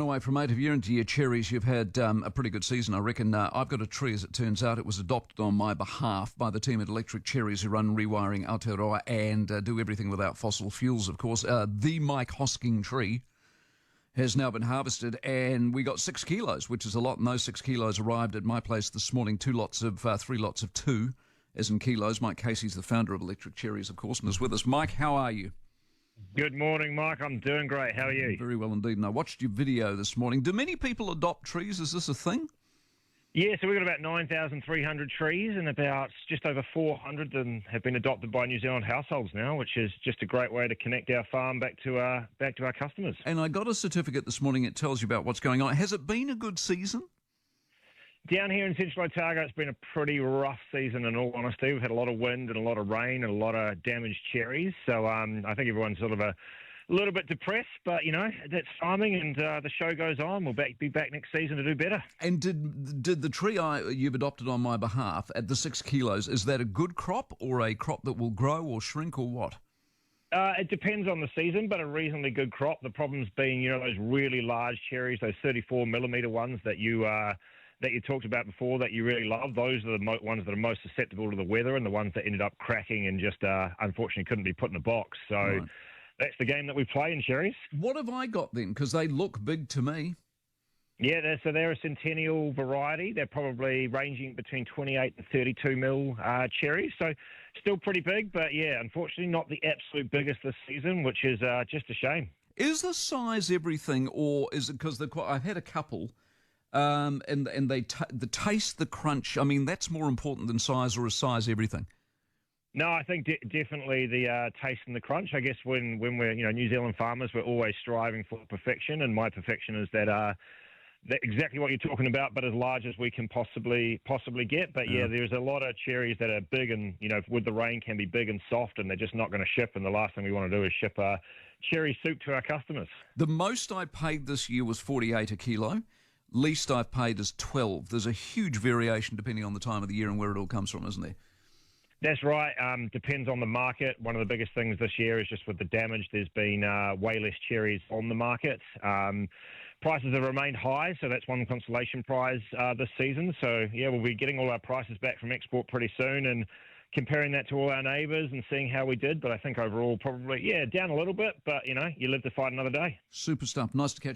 away from 8 of you into your cherries. You've had a pretty good season, I reckon. I've got a tree, as it turns out. It was adopted on my behalf by the team at Electric Cherries, who run Rewiring Aotearoa and do everything without fossil fuels, of course. The Mike Hosking tree has now been harvested, and we got 6 kilos, which is a lot, and those 6 kilos arrived at my place this morning, 3 lots of 2, as in kilos. Mike Casey's the founder of Electric Cherries, of course, and is with us. Mike, how are you? Good morning, Mike. I'm doing great. How are you? Very well indeed. And I watched your video this morning. Do many people adopt trees? Is this a thing? Yeah, so we've got about 9,300 trees, and about just over 400 of them have been adopted by New Zealand households now, which is just a great way to connect our farm back to our customers. And I got a certificate this morning. It tells you about what's going on. Has it been a good season? Down here in Central Otago, it's been a pretty rough season, in all honesty. We've had a lot of wind and a lot of rain and a lot of damaged cherries. So I think everyone's sort of a little bit depressed, but, you know, that's farming, and the show goes on. We'll be back next season to do better. And did the tree you've adopted on my behalf at the 6 kilos, is that a good crop or a crop that will grow or shrink or what? It depends on the season, but a reasonably good crop. The problem's being, you know, those really large cherries, those 34-millimetre ones that you talked about before that you really love. Those are the ones that are most susceptible to the weather, and the ones that ended up cracking and just unfortunately couldn't be put in a box. So right. That's the game that we play in cherries. What have I got then? Because they look big to me. Yeah, so they're a centennial variety. They're probably ranging between 28 and 32 mil cherries. So still pretty big, but yeah, unfortunately not the absolute biggest this season, which is just a shame. Is the size everything, or is it because I've had a couple... and the taste, the crunch, I mean, that's more important than size, or is size everything? No, I think definitely the taste and the crunch. I guess when we're, you know, New Zealand farmers, we're always striving for perfection, and my perfection is that exactly what you're talking about, but as large as we can possibly get. But yeah, there's a lot of cherries that are big, and, you know, with the rain can be big and soft, and they're just not going to ship. And the last thing we want to do is ship cherry soup to our customers. The most I paid this year was 48 a kilo. Least I've paid is 12. There's a huge variation depending on the time of the year and where it all comes from, isn't there? That's right. Depends on the market. One of the biggest things this year is just with the damage, there's been way less cherries on the market. Prices have remained high, so that's one consolation prize this season. So, yeah, we'll be getting all our prices back from export pretty soon and comparing that to all our neighbours and seeing how we did. But I think overall probably, yeah, down a little bit. But, you know, you live to fight another day. Super stuff. Nice to catch up.